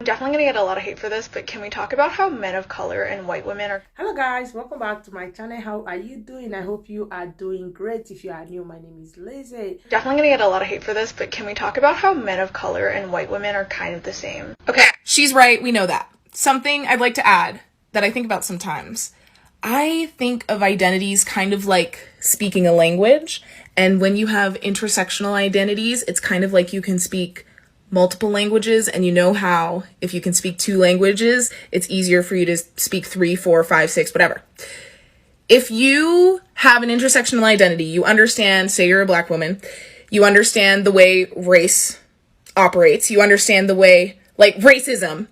Definitely gonna get a lot of hate for this, but can we talk about how men of color and white women are... Hello guys, welcome back to my channel. How are you doing? I hope you are doing great. If you are new, my name is Lizzie. Definitely gonna get a lot of hate for this, but can we talk about how men of color and white women are kind of the same? Okay, she's right, we know that. Something I'd like to add that I think about sometimes. I think of identities kind of like speaking a language, and when you have intersectional identities, it's kind of like you can speak multiple languages, and you know how if you can speak 2 languages, it's easier for you to speak 3, 4, 5, 6, whatever. If you have an intersectional identity, you understand, say you're a black woman, you understand the way race operates, you understand the way, like, racism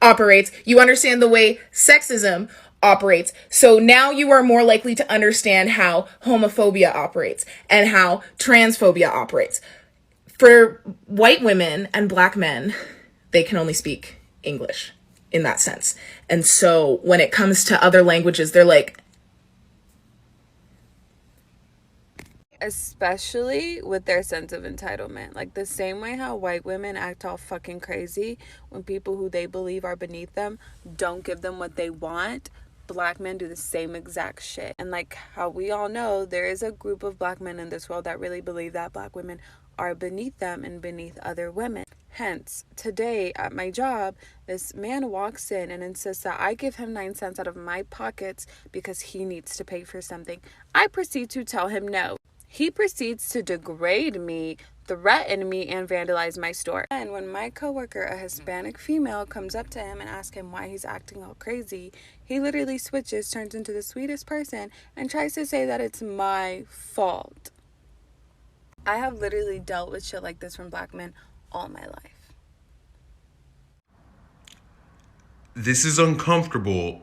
operates, you understand the way sexism operates. So now you are more likely to understand how homophobia operates and how transphobia operates. For white women and black men, they can only speak English in that sense. And so when it comes to other languages, they're like... Especially with their sense of entitlement. Like the same way how white women act all fucking crazy when people who they believe are beneath them don't give them what they want. Black men do the same exact shit. And like how we all know, there is a group of black men in this world that really believe that black women are beneath them and beneath other women. Hence, today at my job, this man walks in and insists that I give him 9 cents out of my pockets because he needs to pay for something. I proceed to tell him no. He proceeds to degrade me, threaten me, and vandalize my store. And when my coworker, a Hispanic female, comes up to him and asks him why he's acting all crazy, he literally switches, turns into the sweetest person, and tries to say that it's my fault. I have literally dealt with shit like this from black men all my life. This is uncomfortable.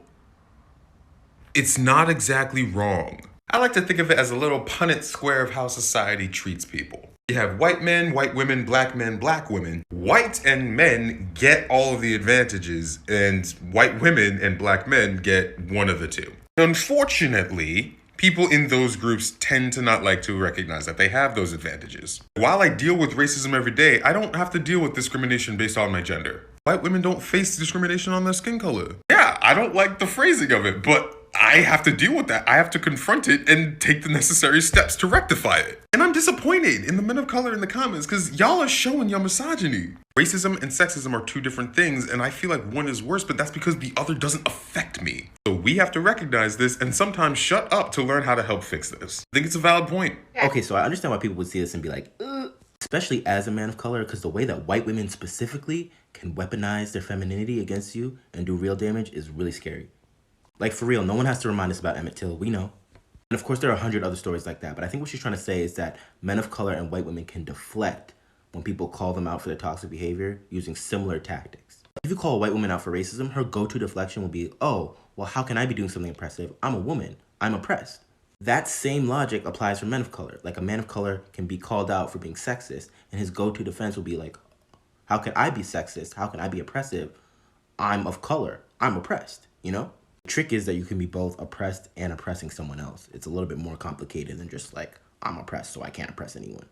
It's not exactly wrong. I like to think of it as a little Punnett square of how society treats people. You have white men, white women, black men, black women. White and men get all of the advantages, and white women and black men get one of the two. Unfortunately, people in those groups tend to not like to recognize that they have those advantages. While I deal with racism every day, I don't have to deal with discrimination based on my gender. White women don't face discrimination on their skin color. Yeah, I don't like the phrasing of it, but I have to deal with that. I have to confront it and take the necessary steps to rectify it. And I'm disappointed in the men of color in the comments because y'all are showing your misogyny. Racism and sexism are 2 different things, and I feel like one is worse, but that's because the other doesn't affect me. So we have to recognize this and sometimes shut up to learn how to help fix this. I think it's a valid point. Okay, so I understand why people would see this and be like, ugh. Especially as a man of color, because the way that white women specifically can weaponize their femininity against you and do real damage is really scary. Like, for real, no one has to remind us about Emmett Till. We know. And of course, there are 100 other stories like that. But I think what she's trying to say is that men of color and white women can deflect when people call them out for their toxic behavior using similar tactics. If you call a white woman out for racism, her go-to deflection will be, oh, well, how can I be doing something oppressive? I'm a woman. I'm oppressed. That same logic applies for men of color. Like, a man of color can be called out for being sexist, and his go-to defense will be like, how can I be sexist? How can I be oppressive? I'm of color. I'm oppressed, you know? The trick is that you can be both oppressed and oppressing someone else. It's a little bit more complicated than just like, I'm oppressed, so I can't oppress anyone.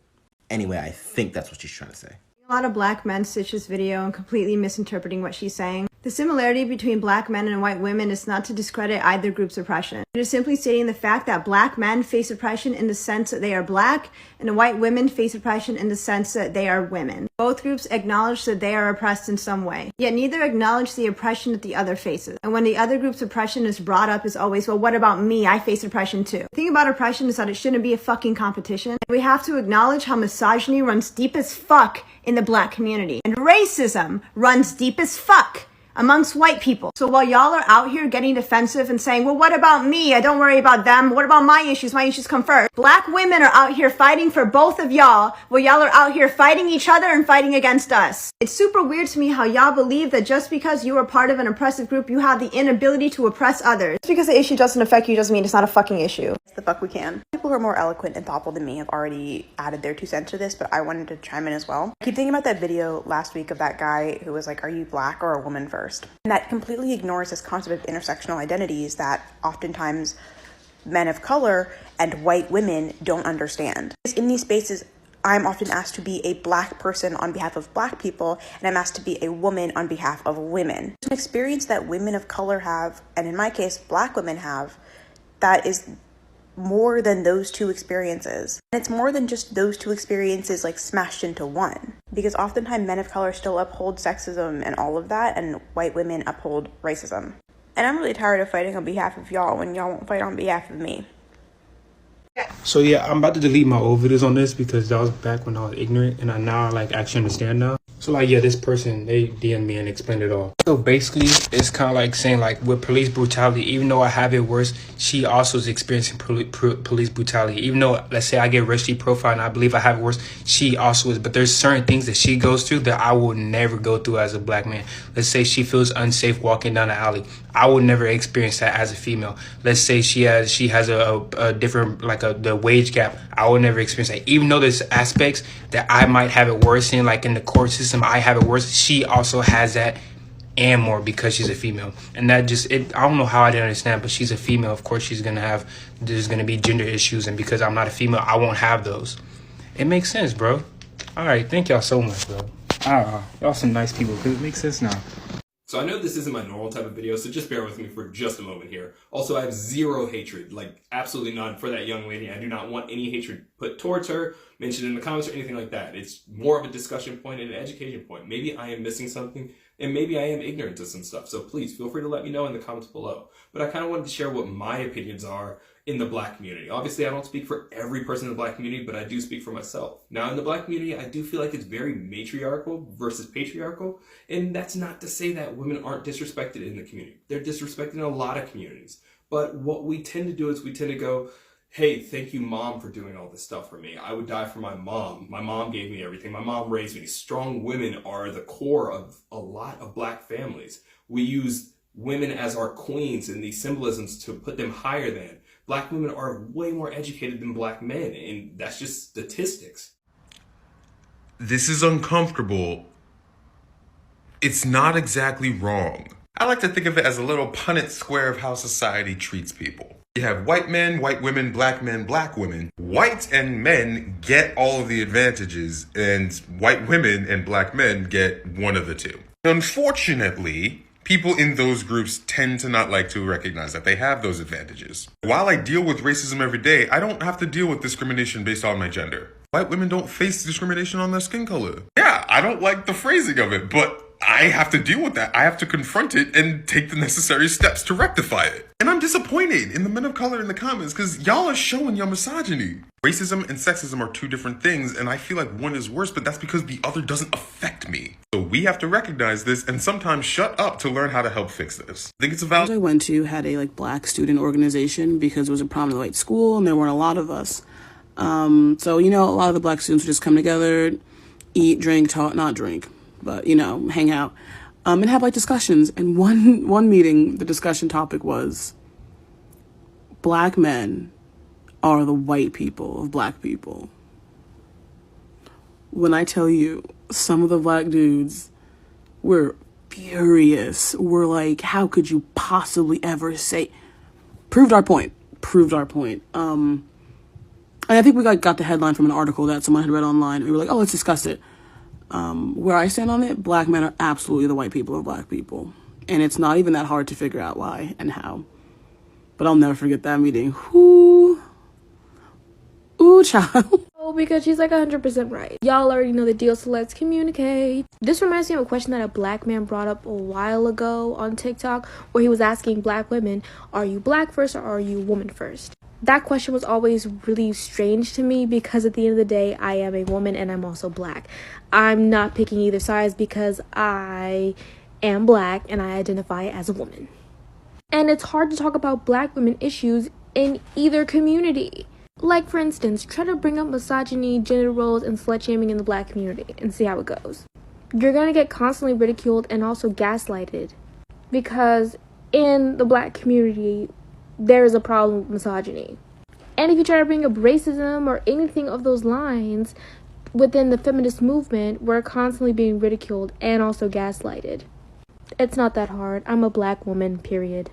Anyway, I think that's what she's trying to say. A lot of black men stitch this video and completely misinterpreting what she's saying. The similarity between black men and white women is not to discredit either group's oppression. It is simply stating the fact that black men face oppression in the sense that they are black, and white women face oppression in the sense that they are women. Both groups acknowledge that they are oppressed in some way, yet neither acknowledge the oppression that the other faces. And when the other group's oppression is brought up, is always, well, what about me? I face oppression too. The thing about oppression is that it shouldn't be a fucking competition. We have to acknowledge how misogyny runs deep as fuck in the black community, and racism runs deep as fuck amongst white people. So while y'all are out here getting defensive and saying, well, what about me? I don't worry about them. What about my issues? My issues come first. Black women are out here fighting for both of y'all, while y'all are out here fighting each other and fighting against us. It's super weird to me how y'all believe that just because you are part of an oppressive group, you have the inability to oppress others. Just because the issue doesn't affect you doesn't mean it's not a fucking issue. The fuck we can. People who are more eloquent and thoughtful than me have already added their 2 cents to this, but I wanted to chime in as well. I keep thinking about that video last week of that guy who was like, are you black or a woman first? And that completely ignores this concept of intersectional identities that oftentimes men of color and white women don't understand. In these spaces, I'm often asked to be a black person on behalf of black people, and I'm asked to be a woman on behalf of women. It's an experience that women of color have, and in my case, black women have, that is more than those two experiences. And it's more than just those two experiences like smashed into one. Because oftentimes men of color still uphold sexism and all of that, and white women uphold racism. And I'm really tired of fighting on behalf of y'all when y'all won't fight on behalf of me. So yeah, I'm about to delete my old videos on this because that was back when I was ignorant, and I now like actually understand now. So like, yeah, this person, they DM'd me and explained it all. So basically, it's kind of like saying like with police brutality, even though I have it worse, she also is experiencing police brutality. Even though, let's say I get racially profiled and I believe I have it worse, she also is. But there's certain things that she goes through that I will never go through as a black man. Let's say she feels unsafe walking down the alley. I would never experience that as a female. Let's say she has a different, like the wage gap. I would never experience that. Even though there's aspects that I might have it worse in, like in the court system, I have it worse. She also has that and more because she's a female. And that just, I don't know how I didn't understand, but she's a female. Of course, there's going to be gender issues. And because I'm not a female, I won't have those. It makes sense, bro. All right. Thank y'all so much, bro. Y'all some nice people because it makes sense now. So I know this isn't my normal type of video, so just bear with me for just a moment here. Also, I have zero hatred, like absolutely none for that young lady. I do not want any hatred put towards her, mentioned in the comments or anything like that. It's more of a discussion point and an education point. Maybe I am missing something and maybe I am ignorant to some stuff. So please feel free to let me know in the comments below. But I kind of wanted to share what my opinions are in the black community. Obviously, I don't speak for every person in the black community, but I do speak for myself. Now, in the black community, I do feel like it's very matriarchal versus patriarchal. And that's not to say that women aren't disrespected in the community. They're disrespected in a lot of communities. But what we tend to do is we tend to go, hey, thank you, mom, for doing all this stuff for me. I would die for my mom. My mom gave me everything. My mom raised me. Strong women are the core of a lot of black families. We use women as our queens and these symbolisms to put them higher than. Black women are way more educated than black men, and that's just statistics. This is uncomfortable. It's not exactly wrong. I like to think of it as a little Punnett square of how society treats people. You have white men, white women, black men, black women. White and men get all of the advantages, and white women and black men get one of the two. Unfortunately, people in those groups tend to not like to recognize that they have those advantages. While I deal with racism every day, I don't have to deal with discrimination based on my gender. White women don't face discrimination on their skin color. Yeah, I don't like the phrasing of it, but I have to deal with that. I have to confront it and take the necessary steps to rectify it. And I'm disappointed in the men of color in the comments because y'all are showing your misogyny. Racism and sexism are two different things, and I feel like one is worse, but that's because the other doesn't affect me. So we have to recognize this and sometimes shut up to learn how to help fix this. I think it's a valid. I went to had a black student organization because it was a prominent white school and there weren't a lot of us. So, a lot of the black students would just come together, eat, drink, talk, not drink, but, hang out, and have discussions. And one meeting, the discussion topic was black men are the white people of black people. When I tell you, some of the black dudes were furious. We're like, how could you possibly ever say, proved our point. And I think we got the headline from an article that someone had read online. We were like, oh, let's discuss it. Where I stand on it, black men are absolutely the white people of black people. And it's not even that hard to figure out why and how. But I'll never forget that meeting. Ooh, child. Oh, because she's 100% right. Y'all already know the deal, so let's communicate. This reminds me of a question that a black man brought up a while ago on TikTok, where he was asking black women, are you black first or are you woman first? That question was always really strange to me because at the end of the day, I am a woman and I'm also black. I'm not picking either sides because I am black and I identify as a woman. And it's hard to talk about black women issues in either community. Like, for instance, try to bring up misogyny, gender roles, and slut-shaming in the black community and see how it goes. You're gonna get constantly ridiculed and also gaslighted because in the black community, there is a problem with misogyny. And if you try to bring up racism or anything of those lines within the feminist movement, we're constantly being ridiculed and also gaslighted. It's not that hard. I'm a black woman, period.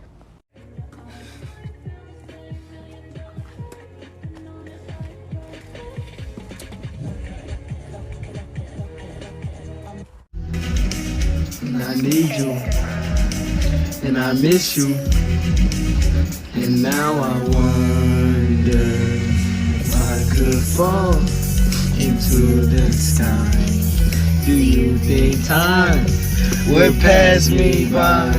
and I need you, and I miss you, and now I wonder if I could fall into the sky. Do you think time would pass me by?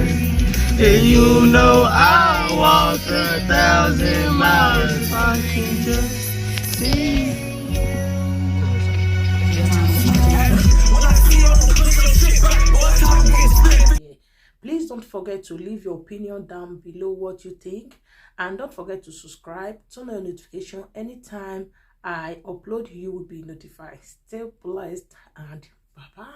And you know I'll walk 1,000 miles if I can just see. Please don't forget to leave your opinion down below what you think, and don't forget to subscribe, turn on notification. Anytime I upload, you will be notified. Stay blessed and bye bye.